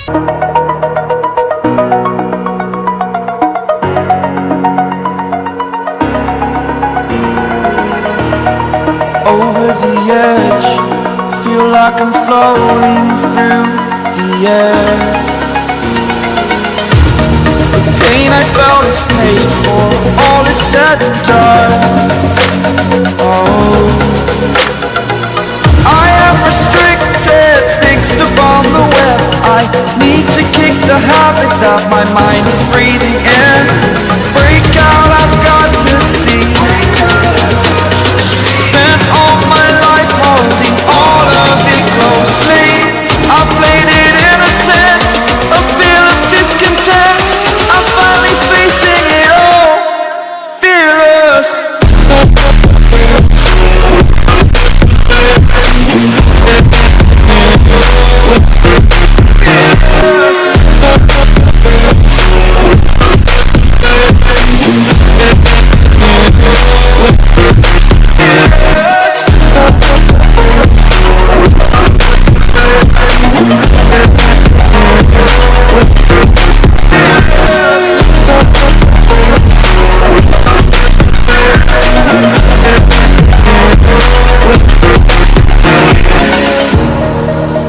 Over the edge, feel like I'm floating through the air. The pain I felt is paid for, all is said and done. Oh, I am restricted, fixed upon the web. I need to kick the habit that my mind is breathing in. Break out, I've got to see. Spent all my life holding all of it closely. I played it innocent, a feel of discontent. I'm finally facing it all, fearless.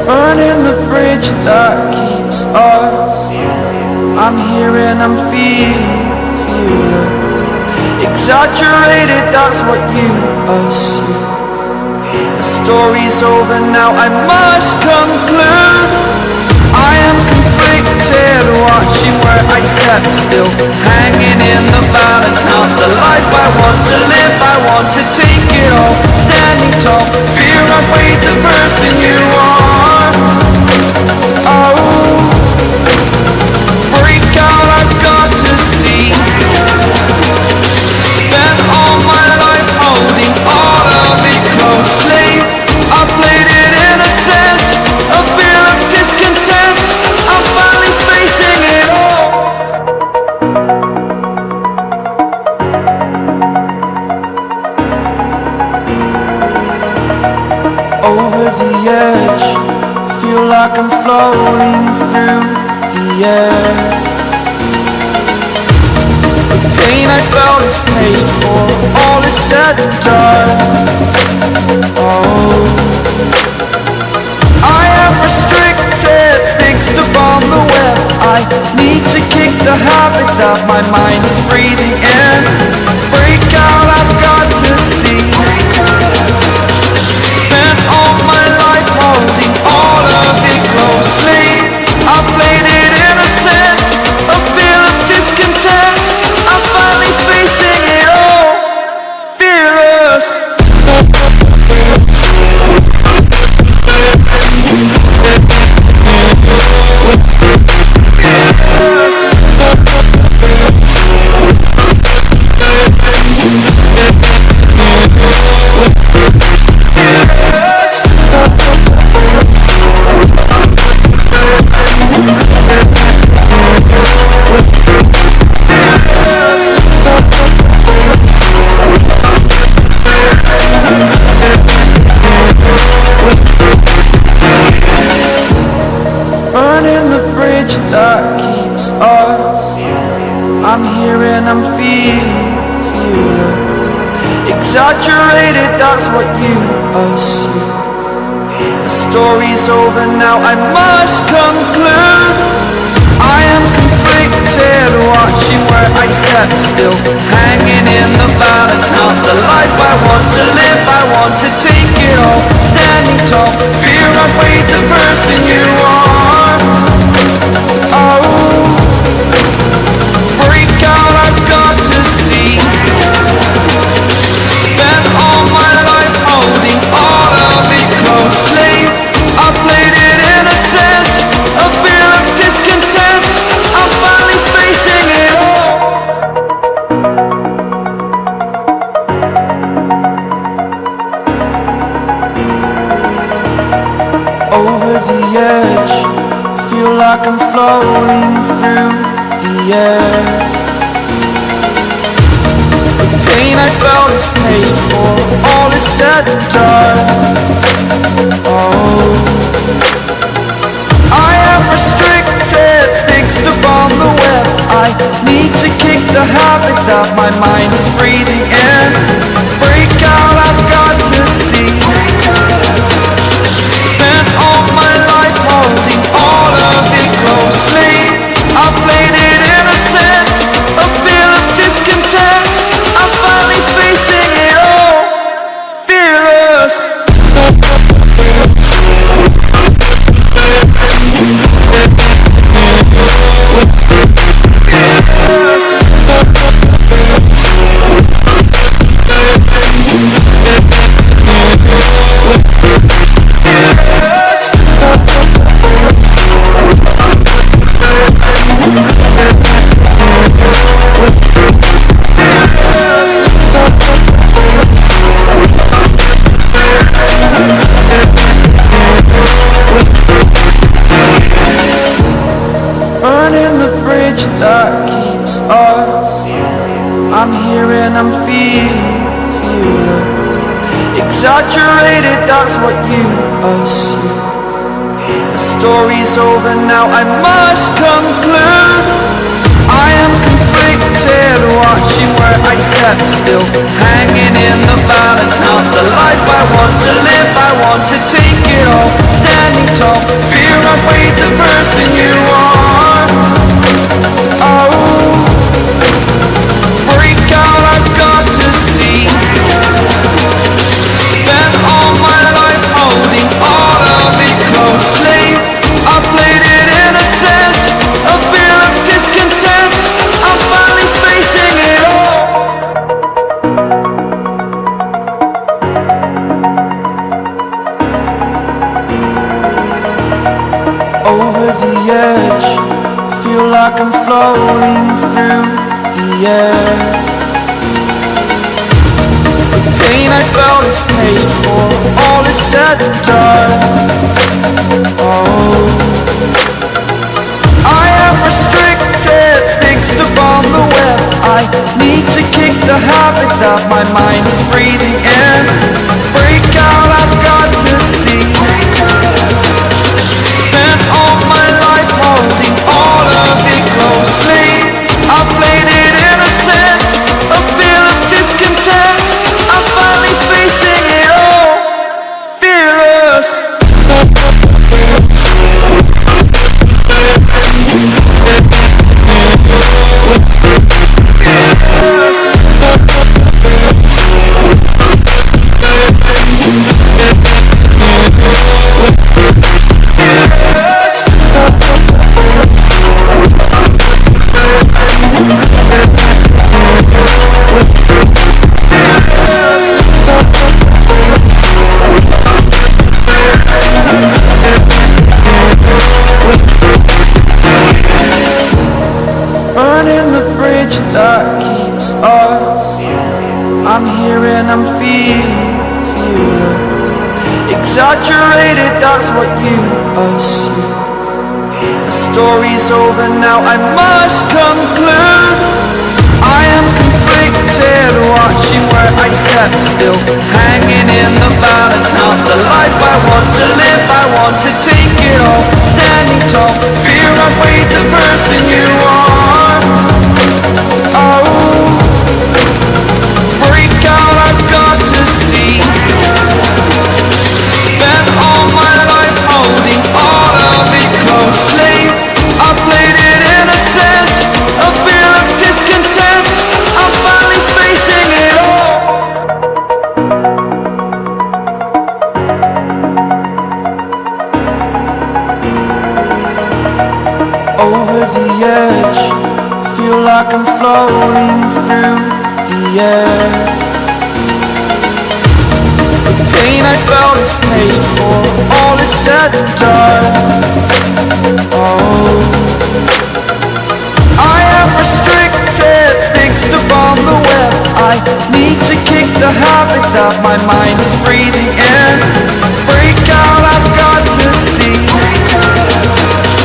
Burning the bridge that keeps us. I'm here and I'm feeling fearless. Exaggerated, that's what you assume. The story's over now, I must conclude. I am conflicted, watching where I step still, hanging in the balance. Not the life I want to live, I want to take it all. Standing tall, fear I've weighed the person you are. Oh, break out, I've got to see. Spent all my life holding all of it closely. I played it innocent, a feel of discontent. I'm finally facing it all. Over the edge, feel like I'm floating through the air. The pain I felt is paid for, all is said and done. Oh, I am restricted, fixed upon the web. I need to kick the habit that my mind is breathing in. Break out, I've got to see. Spent all my life holding all of it closely. I played it innocent, a feel of discontent. I'm finally facing it all, fearless. Burning the bridge that keeps us. I'm here and I'm feeling fearless. Exaggerated, that's what you assume. The story's over now, I must conclude. I am conflicted, watching where I step still, hanging in the balance. Not the life I want to live, I want to take it all. Standing tall, fear I've weighed the person you are. Oh, break out, I've got to see. Spent all my life holding all of it closely. I played it innocent, a feel of discontent. I'm finally facing it all. Over the edge, feel like I'm floating through the air. The pain I felt is paid for, all is said and done. Oh, I am restricted. need to kick the habit that my mind is breathing in. Break out, I've got to see. Spent all my life holding all of it closely. I played it innocent, a feel of discontent. I'm finally facing it all, fearless. Burning the bridge that keeps us. I'm here and I'm feeling exaggerated, that's what you assume. The story's over now, I must conclude. I am conflicted, watching where I step still, hanging in the balance. Not the life I want to live, I want to take it all. Standing tall, fear I weighed the person you are. Oh, break out, I've got to see. Spent all my life holding all of it closely. I played it innocent, a feel of discontent. I'm finally facing it all. Over the edge, feel like I'm floating through the air. The pain I felt is paid for, all is said and done. Oh, I am restricted, fixed upon the web. I need to kick the habit that my mind is breathing in. Break out, I've got to see. Spent all my life holding all of it closely. I played it innocent, a feel of discontent. I'm finally facing it all, fearless. Burning the bridge that keeps us. I'm here and I'm feeling exaggerated, that's what you assume. The story's over now, I must conclude. I am conflicted, watching where I step still, hanging in the balance. Not the life I want to live, I want to take it all. Standing tall, fear I weighed the person you are. Oh, break out, I've got to see. Spent all my life holding all of it closely. I played it innocent, a feel of discontent. I'm finally facing it all. Over the edge, feel like I'm floating through the air. The pain I felt is paid for, all is said and done. Oh, I am restricted, fixed upon the web. I need to kick the habit that my mind is breathing in. Break out, I've got to see.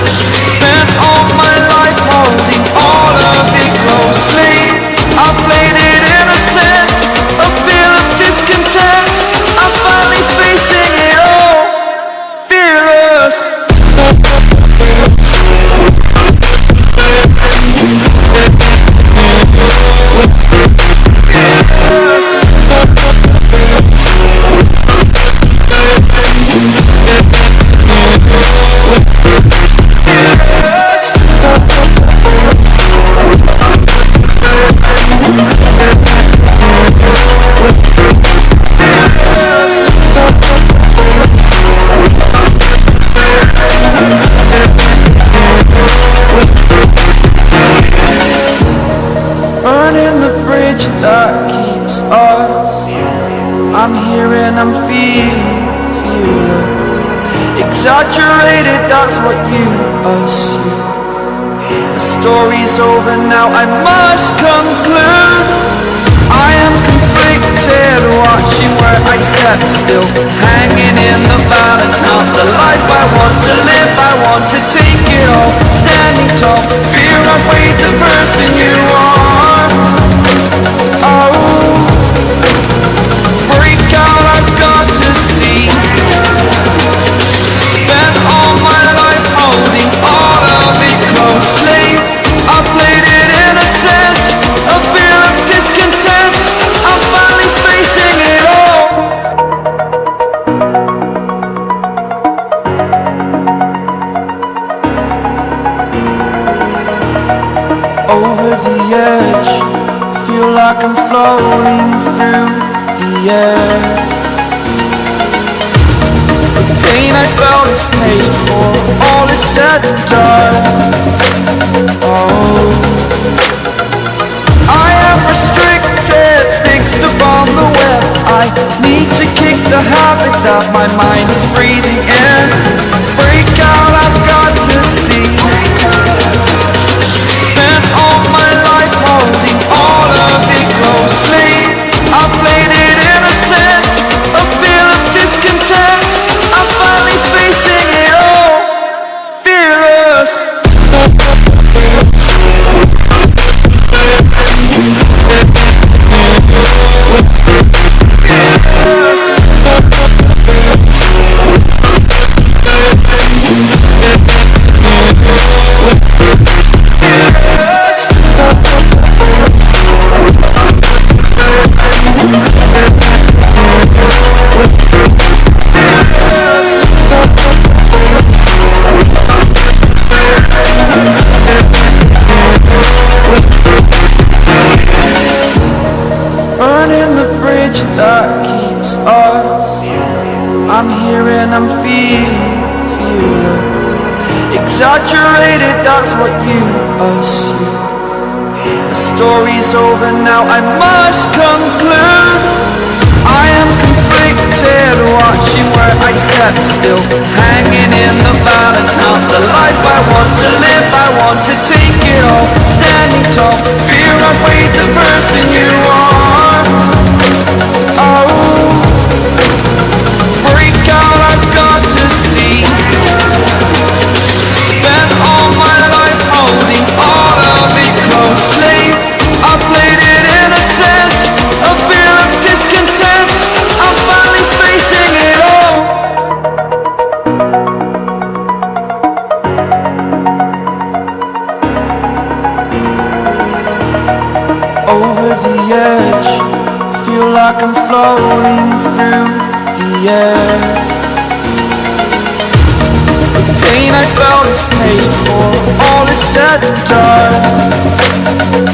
Spent all my life holding all of it closely. I played it innocent, a feel of discontent. I'm finally facing it all, fearless. exaggerated, that's what you assume. The story's over now, I must conclude. I am conflicted, watching where I step still, hanging in the balance, not the life I want to live. I want to take it all, standing tall, fear I've weighed the person you are. Oh, break out, I've got to see. Spent all my life holding all of it closely. I played it innocent, a feel of discontent. I'm finally facing it all. Over the edge, feel like I'm floating through the air. The pain I felt is paid for, all is said and done. Oh, I am restricted, fixed upon the web. I need to kick the habit that my mind is breathing in. Break out, I've got to see. Spent all my life holding all of it closely. I played it innocent, a feel of discontent. I'm finally facing it all, fearless. Burning the bridge that keeps us. I'm here and I'm feeling fearless. Exaggerated, that's what you assume. The story's over now, I must conclude. I am conflicted, watching where I step still, hanging in the balance, not the life I want to live. I want to take it all, standing tall, fear I've weighed the person you are. Oh, break out, I've got to see. Spent all my life holding all of it closely. I played it innocent, a feel of discontent. I'm finally facing it all. Over the edge, feel like I'm floating through the air. The pain I felt is paid for, all is said and done.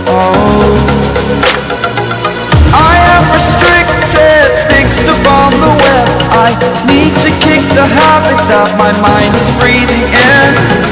Oh, I am restricted, fixed upon the web. I need to kick the habit that my mind is breathing in.